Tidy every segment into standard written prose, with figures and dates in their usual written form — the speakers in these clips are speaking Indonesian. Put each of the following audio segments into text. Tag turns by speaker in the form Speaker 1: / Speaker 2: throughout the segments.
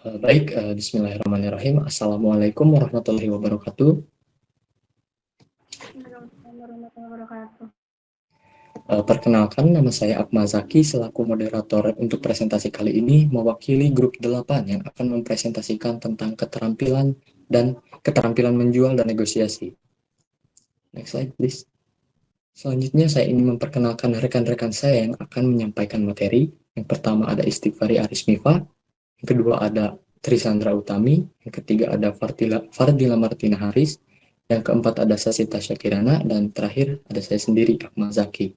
Speaker 1: Bismillahirrahmanirrahim. Assalamualaikum warahmatullahi wabarakatuh.
Speaker 2: Waalaikumsalam warahmatullahi wabarakatuh.
Speaker 1: Perkenalkan, nama saya Akmal Zaki selaku moderator untuk presentasi kali ini mewakili grup 8 yang akan mempresentasikan tentang keterampilan menjual dan negosiasi. Next slide, please. Selanjutnya saya ingin memperkenalkan rekan-rekan saya yang akan menyampaikan materi. Yang pertama ada Istighfari Arismifa, yang kedua ada Trisandra Utami, yang ketiga ada Fardila Martina Haris, yang keempat ada Sasita Syakirana, dan terakhir ada saya sendiri, Akmal Zaki.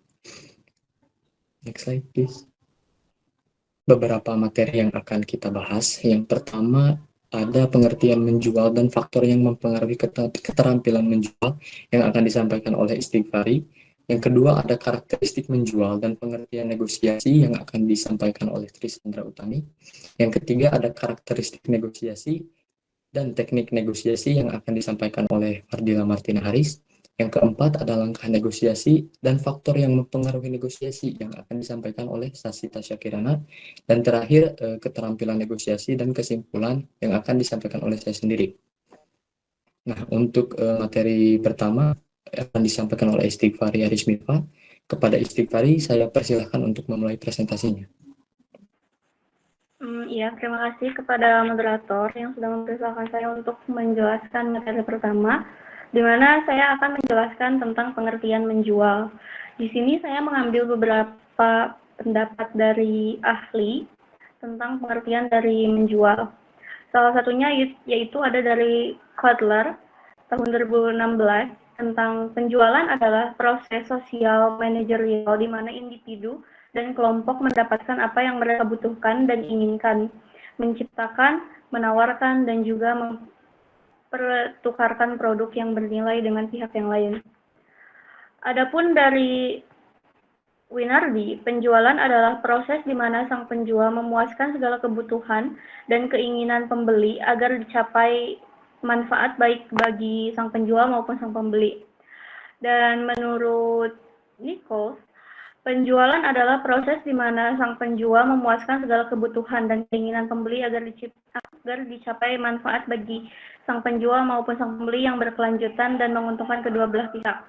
Speaker 1: Next slide, please. Beberapa materi yang akan kita bahas. Yang pertama ada pengertian menjual dan faktor yang mempengaruhi keterampilan menjual yang akan disampaikan oleh Istighfari. Yang kedua ada karakteristik menjual dan pengertian negosiasi yang akan disampaikan oleh Trisandra Utami. Yang ketiga ada karakteristik negosiasi dan teknik negosiasi yang akan disampaikan oleh Fardila Martina Haris. Yang keempat ada langkah negosiasi dan faktor yang mempengaruhi negosiasi yang akan disampaikan oleh Sasita Syakirana. Dan terakhir keterampilan negosiasi dan kesimpulan yang akan disampaikan oleh saya sendiri. Nah, untuk materi pertama akan disampaikan oleh Istighfari Arismifa. Kepada Istighfari saya persilahkan untuk memulai presentasinya.
Speaker 2: Iya, terima kasih kepada moderator yang sudah mempersilahkan saya untuk menjelaskan materi pertama, di mana saya akan menjelaskan tentang pengertian menjual. Di sini saya mengambil beberapa pendapat dari ahli tentang pengertian dari menjual. Salah satunya yaitu ada dari Kotler tahun 2016 tentang penjualan adalah proses sosial manajerial di mana individu dan kelompok mendapatkan apa yang mereka butuhkan dan inginkan, menciptakan, menawarkan, dan juga mempertukarkan produk yang bernilai dengan pihak yang lain. Adapun dari Winardi, penjualan adalah proses di mana sang penjual memuaskan segala kebutuhan dan keinginan pembeli agar dicapai manfaat baik bagi sang penjual maupun sang pembeli. Dan menurut Nichols, penjualan adalah proses di mana sang penjual memuaskan segala kebutuhan dan keinginan pembeli agar dicapai manfaat bagi sang penjual maupun sang pembeli yang berkelanjutan dan menguntungkan kedua belah pihak.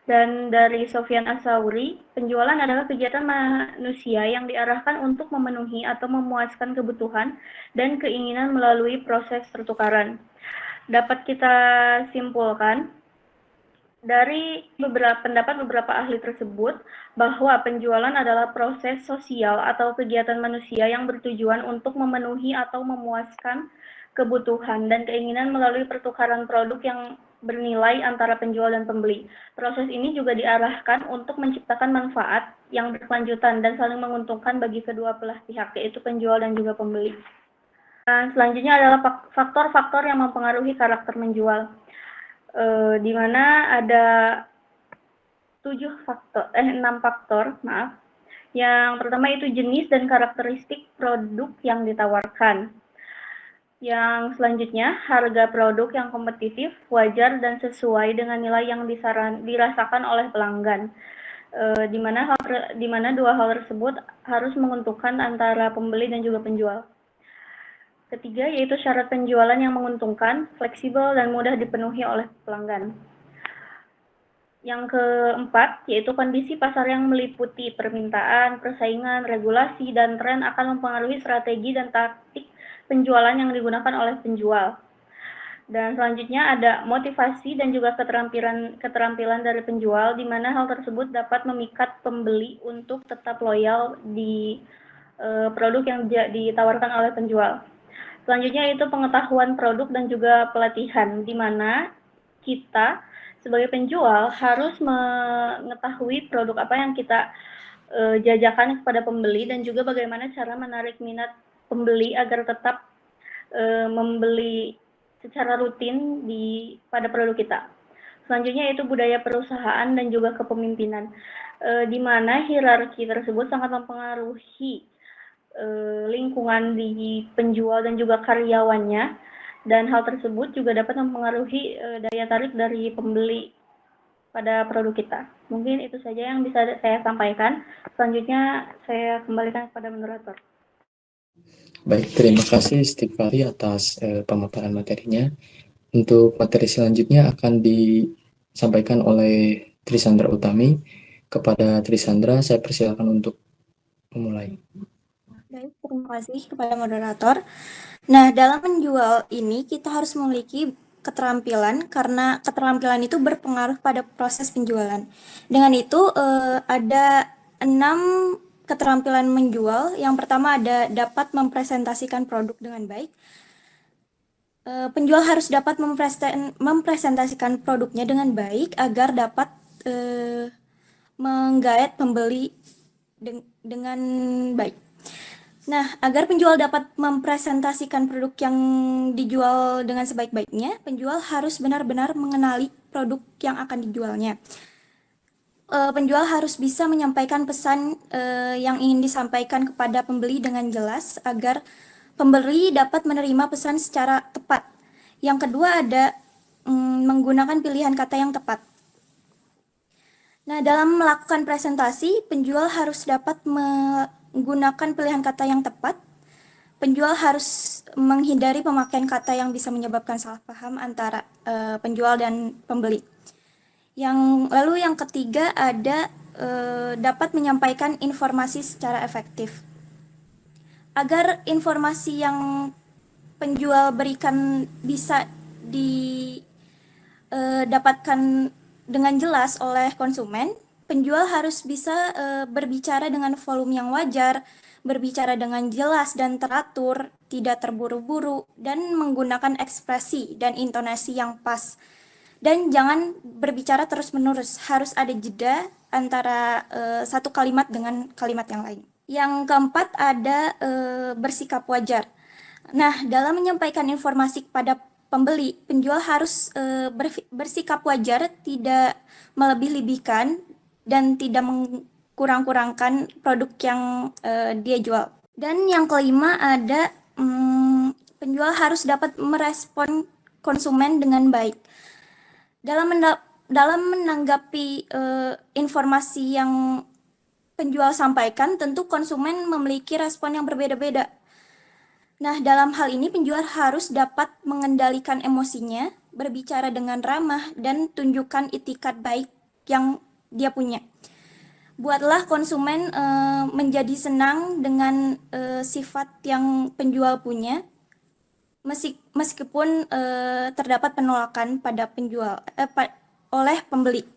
Speaker 2: Dan dari Sofyan Asauri, penjualan adalah kegiatan manusia yang diarahkan untuk memenuhi atau memuaskan kebutuhan dan keinginan melalui proses pertukaran. Dapat kita simpulkan dari pendapat beberapa ahli tersebut bahwa penjualan adalah proses sosial atau kegiatan manusia yang bertujuan untuk memenuhi atau memuaskan kebutuhan dan keinginan melalui pertukaran produk yang bernilai antara penjual dan pembeli. Proses ini juga diarahkan untuk menciptakan manfaat yang berkelanjutan dan saling menguntungkan bagi kedua belah pihak, yaitu penjual dan juga pembeli. Dan selanjutnya adalah faktor-faktor yang mempengaruhi karakter menjual. Di mana ada 6 faktor, Yang pertama itu jenis dan karakteristik produk yang ditawarkan. Yang selanjutnya, harga produk yang kompetitif, wajar, dan sesuai dengan nilai yang dirasakan oleh pelanggan. Di mana dua hal tersebut harus menguntungkan antara pembeli dan juga penjual. Ketiga, yaitu syarat penjualan yang menguntungkan, fleksibel, dan mudah dipenuhi oleh pelanggan. Yang keempat, yaitu kondisi pasar yang meliputi permintaan, persaingan, regulasi, dan tren akan mempengaruhi strategi dan taktik penjualan yang digunakan oleh penjual. Dan selanjutnya ada motivasi dan juga keterampilan dari penjual, di mana hal tersebut dapat memikat pembeli untuk tetap loyal di produk yang ditawarkan oleh penjual. Selanjutnya itu pengetahuan produk dan juga pelatihan, di mana kita sebagai penjual harus mengetahui produk apa yang kita jajakan kepada pembeli dan juga bagaimana cara menarik minat pembeli agar tetap membeli secara rutin pada produk kita. Selanjutnya itu budaya perusahaan dan juga kepemimpinan, di mana hierarki tersebut sangat mempengaruhi lingkungan di penjual dan juga karyawannya, dan hal tersebut juga dapat mempengaruhi daya tarik dari pembeli pada produk kita. Mungkin itu saja yang bisa saya sampaikan. Selanjutnya saya kembalikan kepada moderator.
Speaker 1: Baik, terima kasih Istighfari atas pemaparan materinya. Untuk materi selanjutnya akan disampaikan oleh Trisandra Utami. Kepada Trisandra, saya persilakan untuk memulai.
Speaker 3: Baik, terima kasih kepada moderator. Nah, dalam menjual ini kita harus memiliki keterampilan karena keterampilan itu berpengaruh pada proses penjualan. Dengan itu ada 6 keterampilan menjual. Yang pertama ada dapat mempresentasikan produk dengan baik. Penjual harus dapat mempresentasikan produknya dengan baik agar dapat menggait pembeli dengan baik. Nah, agar penjual dapat mempresentasikan produk yang dijual dengan sebaik-baiknya, penjual harus benar-benar mengenali produk yang akan dijualnya. Penjual harus bisa menyampaikan pesan yang ingin disampaikan kepada pembeli dengan jelas agar pembeli dapat menerima pesan secara tepat. Yang kedua ada menggunakan pilihan kata yang tepat. Nah, dalam melakukan presentasi, penjual harus dapat menggunakan pilihan kata yang tepat. Penjual harus menghindari pemakaian kata yang bisa menyebabkan salah paham antara penjual dan pembeli. Lalu yang ketiga ada dapat menyampaikan informasi secara efektif. Agar informasi yang penjual berikan bisa didapatkan dengan jelas oleh konsumen, penjual harus bisa berbicara dengan volume yang wajar, berbicara dengan jelas dan teratur, tidak terburu-buru, dan menggunakan ekspresi dan intonasi yang pas. Dan jangan berbicara terus-menerus, harus ada jeda antara satu kalimat dengan kalimat yang lain. Yang keempat ada bersikap wajar. Nah, dalam menyampaikan informasi kepada pembeli, penjual harus bersikap wajar, tidak melebih-lebihkan, dan tidak mengkurang-kurangkan produk yang dia jual. Dan yang kelima ada penjual harus dapat merespon konsumen dengan baik. Dalam menanggapi informasi yang penjual sampaikan, tentu konsumen memiliki respon yang berbeda-beda. Nah, dalam hal ini penjual harus dapat mengendalikan emosinya, berbicara dengan ramah, dan tunjukkan itikat baik yang dia punya. Buatlah konsumen menjadi senang dengan sifat yang penjual punya, meskipun terdapat penolakan pada penjual oleh pembeli.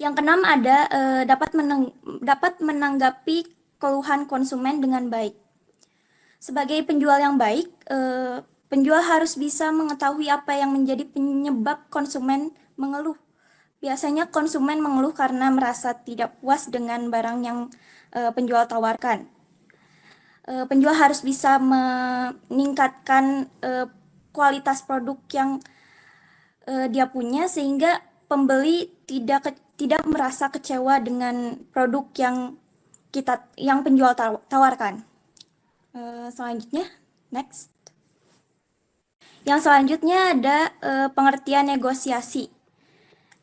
Speaker 3: Yang keenam ada dapat menanggapi keluhan konsumen dengan baik. Sebagai penjual yang baik, penjual harus bisa mengetahui apa yang menjadi penyebab konsumen mengeluh. Biasanya konsumen mengeluh karena merasa tidak puas dengan barang yang penjual tawarkan. Penjual harus bisa meningkatkan kualitas produk yang dia punya sehingga pembeli tidak merasa kecewa dengan produk yang penjual tawarkan. Selanjutnya, next. Yang selanjutnya ada pengertian negosiasi.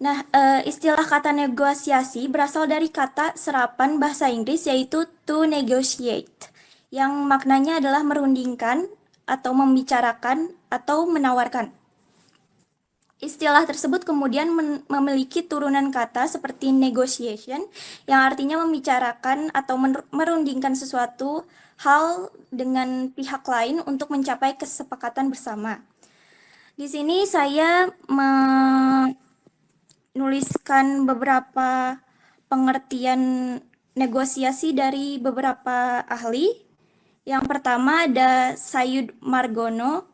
Speaker 3: Nah, istilah kata negosiasi berasal dari kata serapan bahasa Inggris yaitu to negotiate, yang maknanya adalah merundingkan atau membicarakan atau menawarkan. Istilah tersebut kemudian memiliki turunan kata seperti negotiation, yang artinya membicarakan atau merundingkan sesuatu hal dengan pihak lain untuk mencapai kesepakatan bersama. Di sini saya menuliskan beberapa pengertian negosiasi dari beberapa ahli. Yang pertama ada Sayud Margono.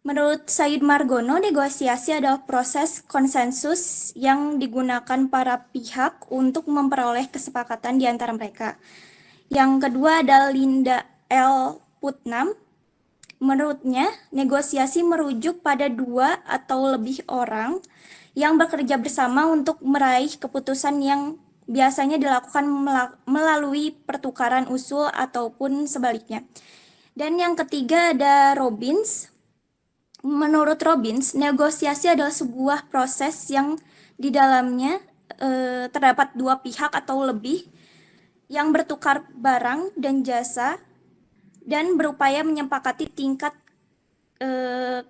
Speaker 3: Menurut Sayud Margono, negosiasi adalah proses konsensus yang digunakan para pihak untuk memperoleh kesepakatan di antara mereka. Yang kedua adalah Linda L. Putnam. Menurutnya, negosiasi merujuk pada dua atau lebih orang yang bekerja bersama untuk meraih keputusan yang biasanya dilakukan melalui pertukaran usul ataupun sebaliknya. Dan yang ketiga ada Robbins. Menurut Robbins, negosiasi adalah sebuah proses yang di dalamnya terdapat dua pihak atau lebih yang bertukar barang dan jasa dan berupaya menyepakati tingkat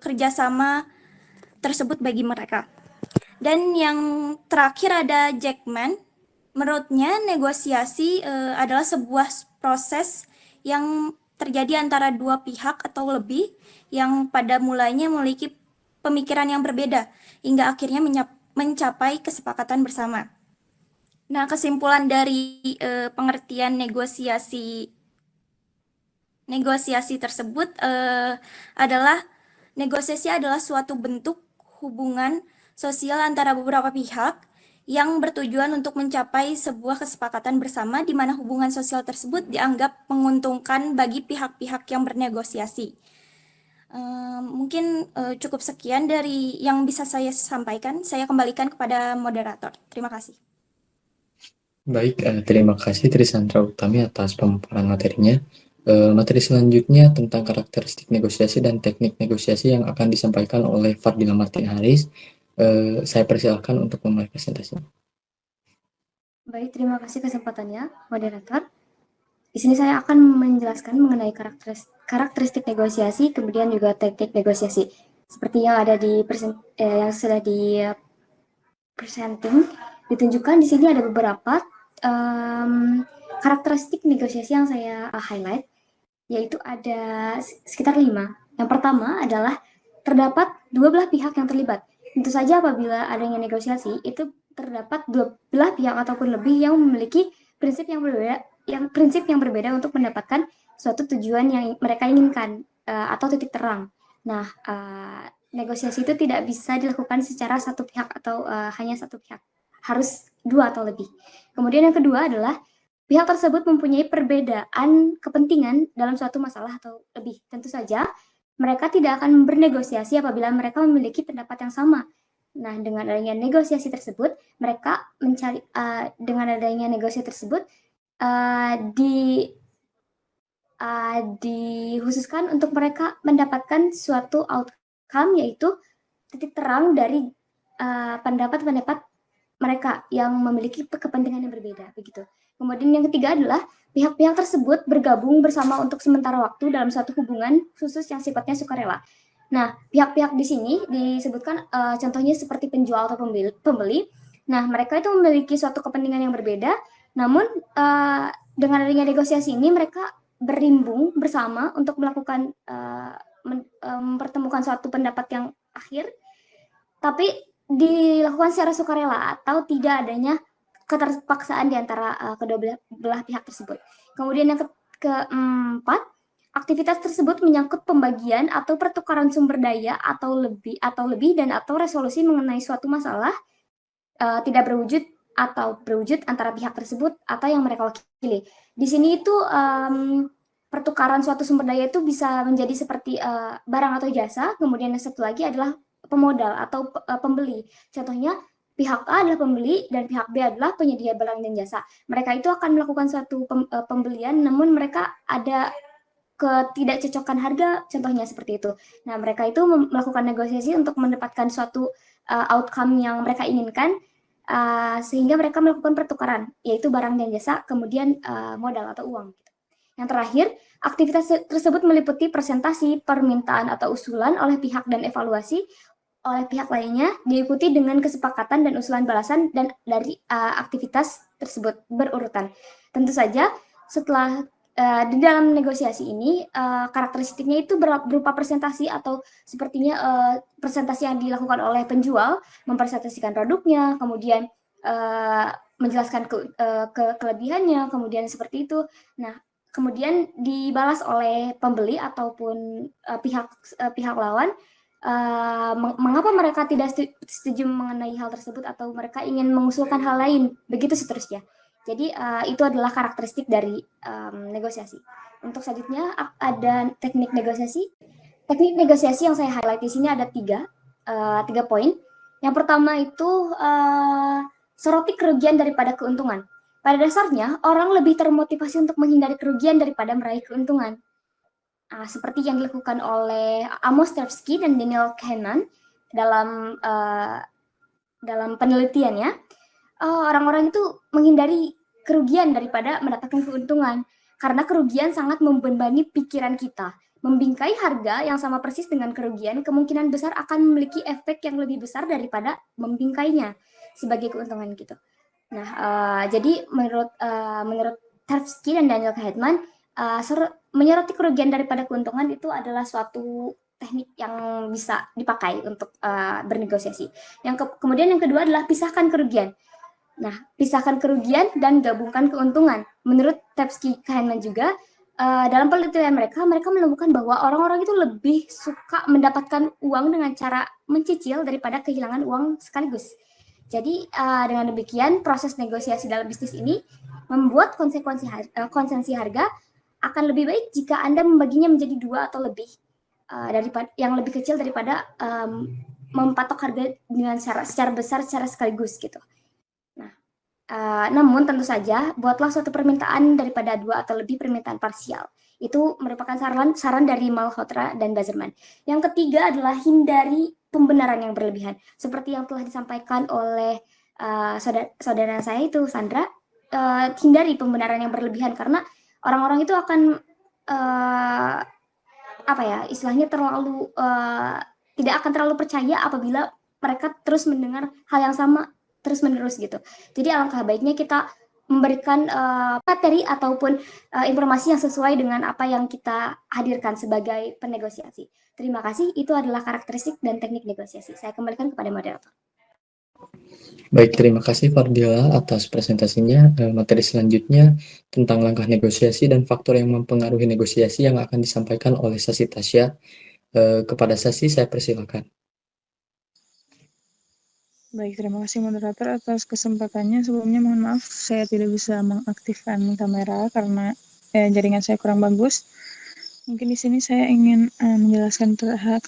Speaker 3: kerjasama tersebut bagi mereka. Dan yang terakhir ada Jackman. Menurutnya negosiasi adalah sebuah proses yang terjadi antara dua pihak atau lebih yang pada mulanya memiliki pemikiran yang berbeda hingga akhirnya mencapai kesepakatan bersama. Nah, kesimpulan dari pengertian negosiasi tersebut adalah negosiasi adalah suatu bentuk hubungan sosial antara beberapa pihak yang bertujuan untuk mencapai sebuah kesepakatan bersama di mana hubungan sosial tersebut dianggap menguntungkan bagi pihak-pihak yang bernegosiasi. Mungkin cukup sekian dari yang bisa saya sampaikan. Saya kembalikan kepada moderator. Terima kasih.
Speaker 1: Baik, terima kasih Trisandra Utami atas pemaparan materinya. Materi selanjutnya tentang karakteristik negosiasi dan teknik negosiasi yang akan disampaikan oleh Fardila Martin Haris. Saya persilakan untuk memulai presentasinya.
Speaker 4: Baik, terima kasih kesempatannya, moderator. Di sini saya akan menjelaskan mengenai karakteristik negosiasi, kemudian juga teknik negosiasi. Seperti yang ada di yang sudah di presenting, ditunjukkan di sini ada beberapa karakteristik negosiasi yang saya highlight, yaitu ada sekitar 5. Yang pertama adalah terdapat dua belah pihak yang terlibat. Tentu saja apabila adanya negosiasi, itu terdapat dua belah pihak ataupun lebih yang memiliki prinsip yang berbeda untuk mendapatkan suatu tujuan yang mereka inginkan atau titik terang. Nah, negosiasi itu tidak bisa dilakukan secara satu pihak atau hanya satu pihak, harus dua atau lebih. Kemudian yang kedua adalah pihak tersebut mempunyai perbedaan kepentingan dalam suatu masalah atau lebih. Tentu saja mereka tidak akan bernegosiasi apabila mereka memiliki pendapat yang sama. Nah, dengan adanya negosiasi tersebut, mereka mencari dikhususkan untuk mereka mendapatkan suatu outcome, yaitu titik terang dari pendapat-pendapat mereka yang memiliki kepentingan yang berbeda, begitu. Kemudian yang ketiga adalah pihak-pihak tersebut bergabung bersama untuk sementara waktu dalam suatu hubungan khusus yang sifatnya sukarela. Nah, pihak-pihak di sini disebutkan contohnya seperti penjual atau pembeli. Nah, mereka itu memiliki suatu kepentingan yang berbeda, namun dengan adanya negosiasi ini mereka berimbung bersama untuk melakukan mempertemukan suatu pendapat yang akhir, tapi dilakukan secara sukarela atau tidak adanya keterpaksaan di antara kedua belah pihak tersebut. Kemudian yang keempat, aktivitas tersebut menyangkut pembagian atau pertukaran sumber daya atau lebih dan atau resolusi mengenai suatu masalah tidak berwujud antara pihak tersebut atau yang mereka wakili. Di sini itu pertukaran suatu sumber daya itu bisa menjadi seperti barang atau jasa. Kemudian yang satu lagi adalah pemodal atau pembeli. Contohnya pihak A adalah pembeli dan pihak B adalah penyedia barang dan jasa. Mereka itu akan melakukan suatu pembelian, namun mereka ada ketidakcocokan harga, contohnya seperti itu. Nah, mereka itu melakukan negosiasi untuk mendapatkan suatu outcome yang mereka inginkan, sehingga mereka melakukan pertukaran, yaitu barang dan jasa, kemudian modal atau uang. Yang terakhir, aktivitas tersebut meliputi presentasi, permintaan atau usulan oleh pihak dan evaluasi oleh pihak lainnya, diikuti dengan kesepakatan dan usulan balasan dan dari aktivitas tersebut berurutan. Tentu saja setelah di dalam negosiasi ini karakteristiknya itu berupa presentasi atau sepertinya presentasi yang dilakukan oleh penjual, mempresentasikan produknya, kemudian menjelaskan kelebihannya, kemudian seperti itu. Nah, kemudian dibalas oleh pembeli ataupun pihak lawan. Mengapa mereka tidak setuju mengenai hal tersebut atau mereka ingin mengusulkan hal lain, begitu seterusnya. Jadi itu adalah karakteristik dari negosiasi. Untuk selanjutnya ada teknik negosiasi. Teknik negosiasi yang saya highlight di sini ada tiga poin. Yang pertama itu soroti kerugian daripada keuntungan. Pada dasarnya orang lebih termotivasi untuk menghindari kerugian daripada meraih keuntungan. Seperti yang dilakukan oleh Amos Tversky dan Daniel Kahneman dalam penelitiannya, orang-orang itu menghindari kerugian daripada mendapatkan keuntungan. karena kerugian sangat membebani pikiran kita. Membingkai harga yang sama persis dengan kerugian kemungkinan besar akan memiliki efek yang lebih besar daripada membingkainya sebagai keuntungan gitu. Nah, jadi menurut Tarski dan Daniel Kahneman, menyoroti kerugian daripada keuntungan itu adalah suatu teknik yang bisa dipakai untuk bernegosiasi. Kemudian yang kedua adalah pisahkan kerugian. Nah, pisahkan kerugian dan gabungkan keuntungan. Menurut Tarski Kahneman juga, dalam penelitian mereka menemukan bahwa orang-orang itu lebih suka mendapatkan uang dengan cara mencicil daripada kehilangan uang sekaligus. Jadi dengan demikian proses negosiasi dalam bisnis ini membuat konsensi harga akan lebih baik jika Anda membaginya menjadi 2 atau lebih daripada yang lebih kecil daripada mempatok harga dengan secara besar secara sekaligus gitu. Nah, namun tentu saja buatlah suatu permintaan daripada 2 atau lebih permintaan parsial. Itu merupakan saran dari Malhotra dan Bazerman. Yang ketiga adalah hindari pembenaran yang berlebihan. Seperti yang telah disampaikan oleh saudara saya itu Sandra, hindari pembenaran yang berlebihan karena orang-orang itu akan istilahnya terlalu tidak akan terlalu percaya apabila mereka terus mendengar hal yang sama terus-menerus gitu. Jadi alangkah baiknya kita memberikan materi ataupun informasi yang sesuai dengan apa yang kita hadirkan sebagai penegosiasi. Terima kasih, itu adalah karakteristik dan teknik negosiasi. Saya kembalikan kepada moderator.
Speaker 1: Baik, terima kasih Fardila atas presentasinya. Materi selanjutnya tentang langkah negosiasi dan faktor yang mempengaruhi negosiasi yang akan disampaikan oleh Sasi Tasya. Kepada Sasi, saya persilakan.
Speaker 5: Baik, terima kasih moderator atas kesempatannya. Sebelumnya mohon maaf saya tidak bisa mengaktifkan kamera karena jaringan saya kurang bagus. Mungkin di sini saya ingin menjelaskan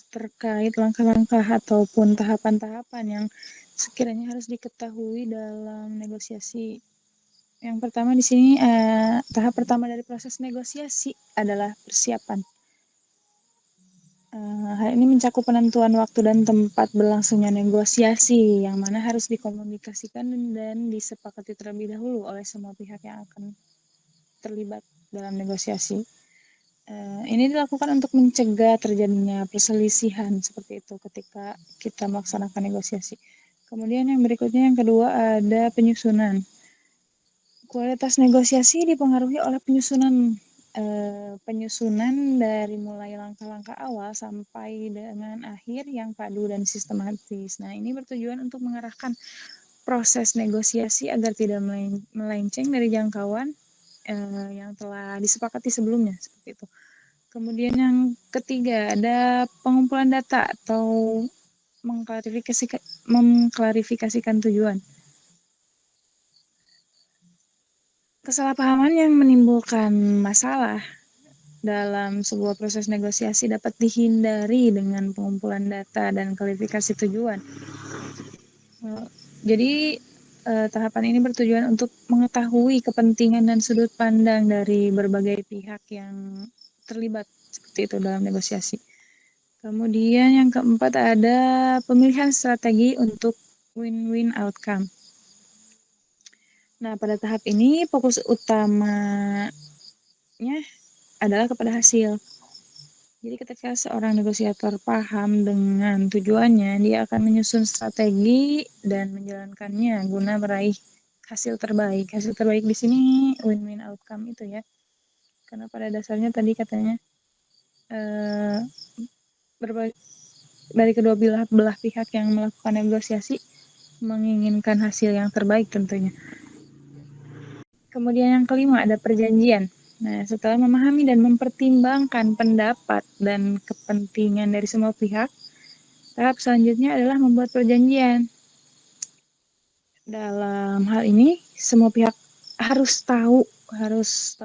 Speaker 5: terkait langkah-langkah ataupun tahapan-tahapan yang sekiranya harus diketahui dalam negosiasi. Yang pertama di sini tahap pertama dari proses negosiasi adalah persiapan. Hal ini mencakup penentuan waktu dan tempat berlangsungnya negosiasi yang mana harus dikomunikasikan dan disepakati terlebih dahulu oleh semua pihak yang akan terlibat dalam negosiasi. Ini dilakukan untuk mencegah terjadinya perselisihan seperti itu ketika kita melaksanakan negosiasi. Kemudian yang berikutnya yang kedua ada penyusunan. Kualitas negosiasi dipengaruhi oleh penyusunan dari mulai langkah-langkah awal sampai dengan akhir yang padu dan sistematis. Nah, ini bertujuan untuk mengarahkan proses negosiasi agar tidak melenceng dari jangkauan yang telah disepakati sebelumnya, seperti itu. Kemudian yang ketiga ada pengumpulan data atau mengklarifikasikan tujuan. Kesalahpahaman yang menimbulkan masalah dalam sebuah proses negosiasi dapat dihindari dengan pengumpulan data dan klarifikasi tujuan. Jadi tahapan ini bertujuan untuk mengetahui kepentingan dan sudut pandang dari berbagai pihak yang terlibat seperti itu dalam negosiasi. Kemudian yang keempat ada pemilihan strategi untuk win-win outcome. Nah, pada tahap ini fokus utamanya adalah kepada hasil. Jadi ketika seorang negosiator paham dengan tujuannya, dia akan menyusun strategi dan menjalankannya guna meraih hasil terbaik. Hasil terbaik di sini win-win outcome itu ya. Karena pada dasarnya tadi katanya dari kedua belah pihak yang melakukan negosiasi menginginkan hasil yang terbaik tentunya. Kemudian yang kelima ada perjanjian. Nah, setelah memahami dan mempertimbangkan pendapat dan kepentingan dari semua pihak, tahap selanjutnya adalah membuat perjanjian. Dalam hal ini, semua pihak harus tahu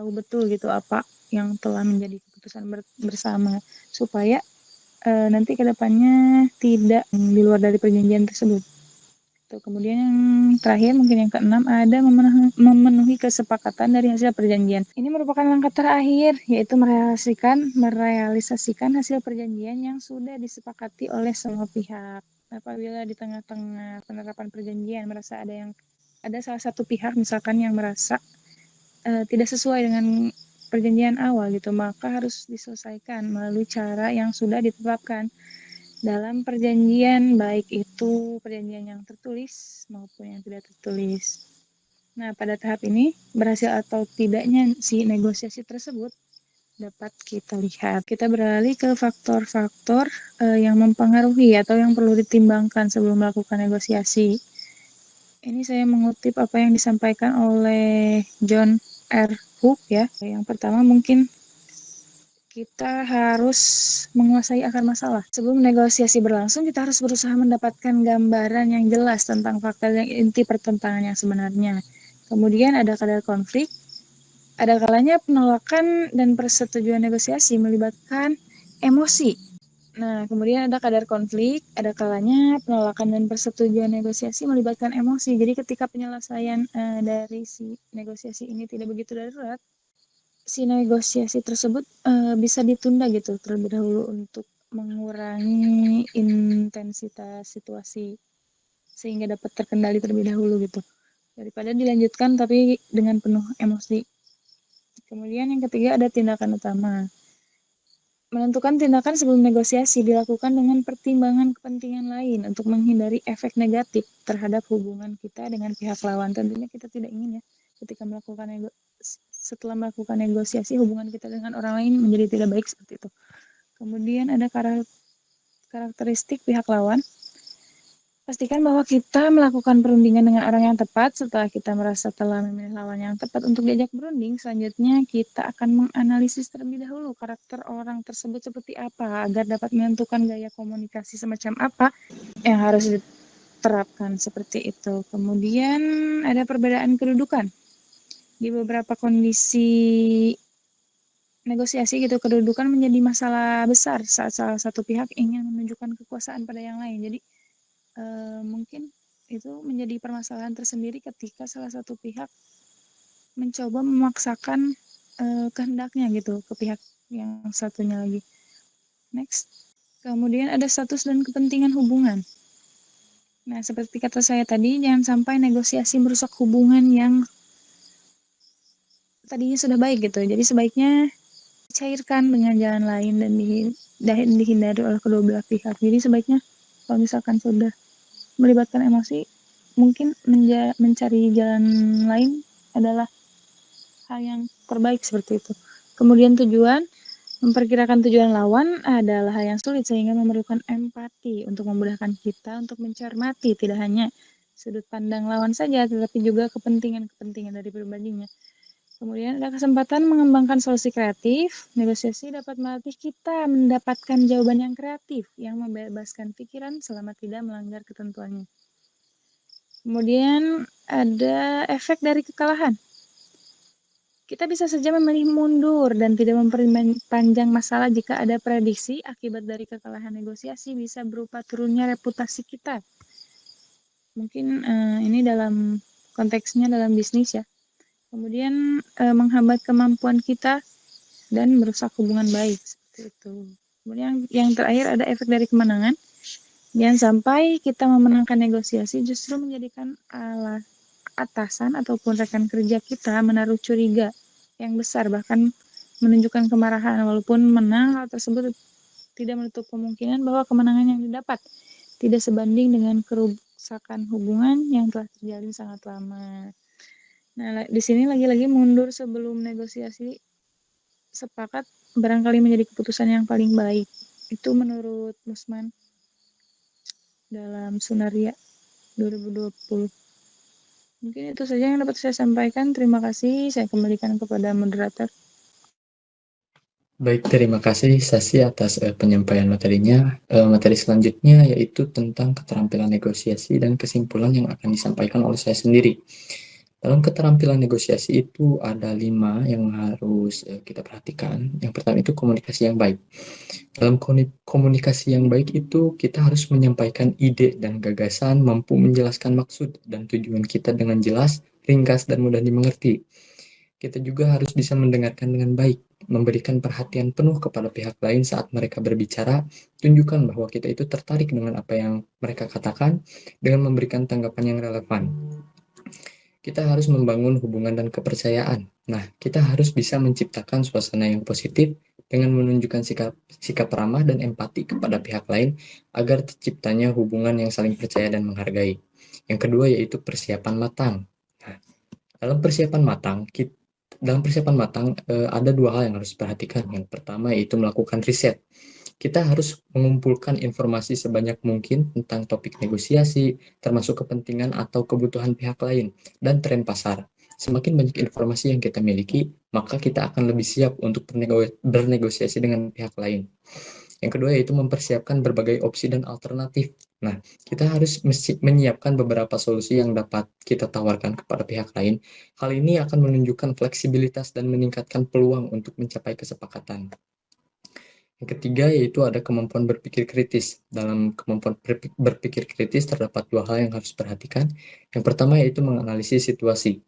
Speaker 5: betul gitu apa yang telah menjadi keputusan bersama supaya nanti ke depannya tidak di luar dari perjanjian tersebut. Kemudian yang terakhir, mungkin yang keenam, ada memenuhi kesepakatan dari hasil perjanjian. Ini merupakan langkah terakhir, yaitu merealisasikan hasil perjanjian yang sudah disepakati oleh semua pihak. Apabila di tengah-tengah penerapan perjanjian merasa ada salah satu pihak misalkan yang merasa tidak sesuai dengan perjanjian awal gitu, maka harus diselesaikan melalui cara yang sudah ditetapkan dalam perjanjian, baik itu perjanjian yang tertulis maupun yang tidak tertulis. Nah, pada tahap ini, berhasil atau tidaknya si negosiasi tersebut dapat kita lihat. Kita beralih ke faktor-faktor yang mempengaruhi atau yang perlu ditimbangkan sebelum melakukan negosiasi. Ini saya mengutip apa yang disampaikan oleh John R. Hook ya. Yang pertama mungkin kita harus menguasai akar masalah. Sebelum negosiasi berlangsung, kita harus berusaha mendapatkan gambaran yang jelas tentang fakta dan inti pertentangan yang sebenarnya. Kemudian ada kadar konflik. Ada kalanya penolakan dan persetujuan negosiasi melibatkan emosi. Nah, kemudian ada kadar konflik, ada kalanya penolakan dan persetujuan negosiasi melibatkan emosi. Jadi ketika penyelesaian dari si negosiasi ini tidak begitu darurat, si negosiasi tersebut bisa ditunda gitu terlebih dahulu untuk mengurangi intensitas situasi sehingga dapat terkendali terlebih dahulu gitu. Daripada dilanjutkan tapi dengan penuh emosi. Kemudian yang ketiga ada tindakan utama. Menentukan tindakan sebelum negosiasi dilakukan dengan pertimbangan kepentingan lain untuk menghindari efek negatif terhadap hubungan kita dengan pihak lawan. Tentunya kita tidak ingin ya ketika setelah melakukan negosiasi hubungan kita dengan orang lain menjadi tidak baik seperti itu. Kemudian ada karakteristik pihak lawan. Pastikan bahwa kita melakukan perundingan dengan orang yang tepat. Setelah kita merasa telah memilih lawan yang tepat untuk diajak berunding, selanjutnya kita akan menganalisis terlebih dahulu karakter orang tersebut seperti apa, agar dapat menentukan gaya komunikasi semacam apa yang harus diterapkan seperti itu. Kemudian ada perbedaan kedudukan. Di beberapa kondisi negosiasi gitu, kedudukan menjadi masalah besar saat salah satu pihak ingin menunjukkan kekuasaan pada yang lain. Jadi mungkin itu menjadi permasalahan tersendiri ketika salah satu pihak mencoba memaksakan kehendaknya gitu ke pihak yang satunya lagi. Next. Kemudian ada status dan kepentingan hubungan. Nah, seperti kata saya tadi, jangan sampai negosiasi merusak hubungan yang tadinya sudah baik gitu. Jadi sebaiknya dicairkan dengan jalan lain dan dihindari oleh kedua belah pihak. Jadi sebaiknya kalau misalkan sudah melibatkan emosi, mungkin mencari jalan lain adalah hal yang terbaik seperti itu. Kemudian memperkirakan tujuan lawan adalah hal yang sulit sehingga memerlukan empati untuk memudahkan kita untuk mencermati tidak hanya sudut pandang lawan saja, tetapi juga kepentingan dari pribadinya. Kemudian ada kesempatan mengembangkan solusi kreatif. Negosiasi dapat melatih kita mendapatkan jawaban yang kreatif yang membebaskan pikiran selama tidak melanggar ketentuannya. Kemudian ada efek dari kekalahan. Kita bisa saja memilih mundur dan tidak memperpanjang masalah jika ada prediksi akibat dari kekalahan negosiasi bisa berupa turunnya reputasi kita. Mungkin ini dalam konteksnya dalam bisnis ya. Kemudian menghambat kemampuan kita dan merusak hubungan baik seperti itu. Kemudian yang terakhir ada efek dari kemenangan. Jangan sampai kita memenangkan negosiasi justru menjadikan atasan ataupun rekan kerja kita menaruh curiga yang besar, bahkan menunjukkan kemarahan. Walaupun menang, hal tersebut tidak menutup kemungkinan bahwa kemenangan yang didapat tidak sebanding dengan kerusakan hubungan yang telah terjalin sangat lama. Nah, di sini lagi-lagi mundur sebelum negosiasi sepakat barangkali menjadi keputusan yang paling baik. Itu menurut Musman dalam Sunaria 2020. Mungkin itu saja yang dapat saya sampaikan. Terima kasih. Saya kembalikan kepada moderator.
Speaker 1: Baik, terima kasih Sasi atas penyampaian materinya. Materi selanjutnya yaitu tentang keterampilan negosiasi dan kesimpulan yang akan disampaikan oleh saya sendiri. Dalam keterampilan negosiasi itu ada 5 yang harus kita perhatikan. Yang pertama itu komunikasi yang baik. Dalam komunikasi yang baik itu kita harus menyampaikan ide dan gagasan, mampu menjelaskan maksud dan tujuan kita dengan jelas, ringkas, dan mudah dimengerti. Kita juga harus bisa mendengarkan dengan baik, memberikan perhatian penuh kepada pihak lain saat mereka berbicara, tunjukkan bahwa kita itu tertarik dengan apa yang mereka katakan, dengan memberikan tanggapan yang relevan. Kita harus membangun hubungan dan kepercayaan. Nah, kita harus bisa menciptakan suasana yang positif dengan menunjukkan sikap ramah dan empati kepada pihak lain agar terciptanya hubungan yang saling percaya dan menghargai. Yang kedua yaitu persiapan matang. Nah, dalam persiapan matang ada dua hal yang harus diperhatikan. Yang pertama yaitu melakukan riset. Kita harus mengumpulkan informasi sebanyak mungkin tentang topik negosiasi, termasuk kepentingan atau kebutuhan pihak lain, dan tren pasar. Semakin banyak informasi yang kita miliki, maka kita akan lebih siap untuk bernegosiasi dengan pihak lain. Yang kedua yaitu mempersiapkan berbagai opsi dan alternatif. Nah, kita harus menyiapkan beberapa solusi yang dapat kita tawarkan kepada pihak lain. Hal ini akan menunjukkan fleksibilitas dan meningkatkan peluang untuk mencapai kesepakatan. Yang ketiga yaitu ada kemampuan berpikir kritis. Dalam kemampuan berpikir kritis terdapat dua hal yang harus diperhatikan. Yang pertama yaitu menganalisis situasi.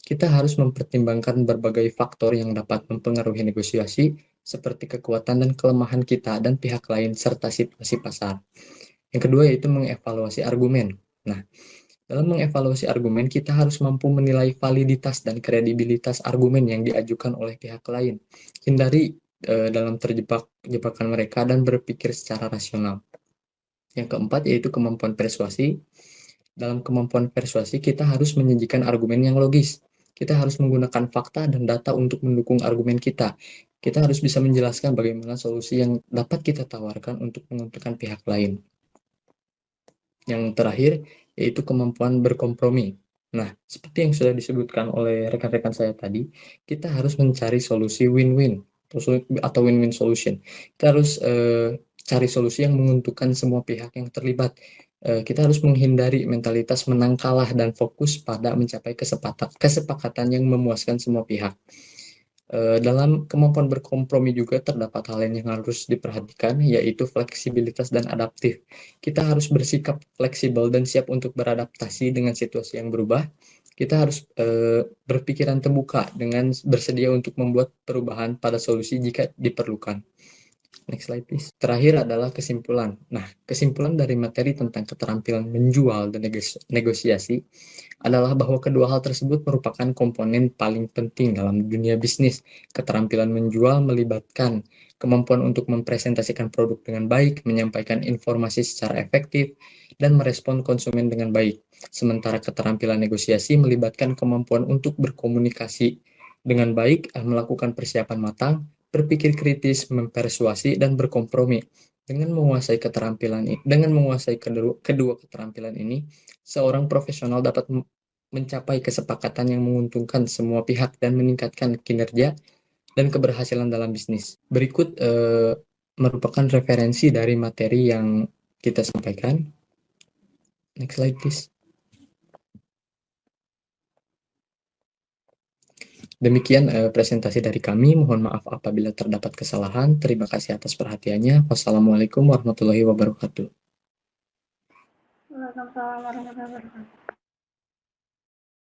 Speaker 1: Kita harus mempertimbangkan berbagai faktor yang dapat mempengaruhi negosiasi, seperti kekuatan dan kelemahan kita dan pihak lain, serta situasi pasar. Yang kedua yaitu mengevaluasi argumen. Nah, dalam mengevaluasi argumen, kita harus mampu menilai validitas dan kredibilitas argumen yang diajukan oleh pihak lain. Hindari dalam jebakan mereka dan berpikir secara rasional. Yang keempat yaitu kemampuan persuasi. Dalam kemampuan persuasi, kita harus menyajikan argumen yang logis. Kita harus menggunakan fakta dan data untuk mendukung argumen kita. Kita harus bisa menjelaskan bagaimana solusi yang dapat kita tawarkan untuk menguntungkan pihak lain. Yang terakhir, yaitu kemampuan berkompromi. Nah, seperti yang sudah disebutkan oleh rekan-rekan saya tadi, kita harus mencari solusi win-win atau win-win solution. Kita harus cari solusi yang menguntungkan semua pihak yang terlibat. Kita harus menghindari mentalitas menang kalah dan fokus pada mencapai kesepakatan yang memuaskan semua pihak. Dalam kemampuan berkompromi juga terdapat hal yang harus diperhatikan, yaitu fleksibilitas dan adaptif. Kita harus bersikap fleksibel dan siap untuk beradaptasi dengan situasi yang berubah. Kita harus berpikiran terbuka dengan bersedia untuk membuat perubahan pada solusi jika diperlukan. Next slide please. Terakhir adalah kesimpulan. Nah, kesimpulan dari materi tentang keterampilan menjual dan negosiasi adalah bahwa kedua hal tersebut merupakan komponen paling penting dalam dunia bisnis. Keterampilan menjual melibatkan kemampuan untuk mempresentasikan produk dengan baik, menyampaikan informasi secara efektif, dan merespon konsumen dengan baik. Sementara keterampilan negosiasi melibatkan kemampuan untuk berkomunikasi dengan baik, melakukan persiapan matang, berpikir kritis, mempersuasi, dan berkompromi. Dengan menguasai kedua keterampilan ini, seorang profesional dapat mencapai kesepakatan yang menguntungkan semua pihak dan meningkatkan kinerja dan keberhasilan dalam bisnis. Berikut merupakan referensi dari materi yang kita sampaikan. Next slide please. Demikian presentasi dari kami. Mohon maaf apabila terdapat kesalahan. Terima kasih atas perhatiannya. Wassalamualaikum warahmatullahi wabarakatuh.
Speaker 2: Waalaikumsalam warahmatullahi wabarakatuh.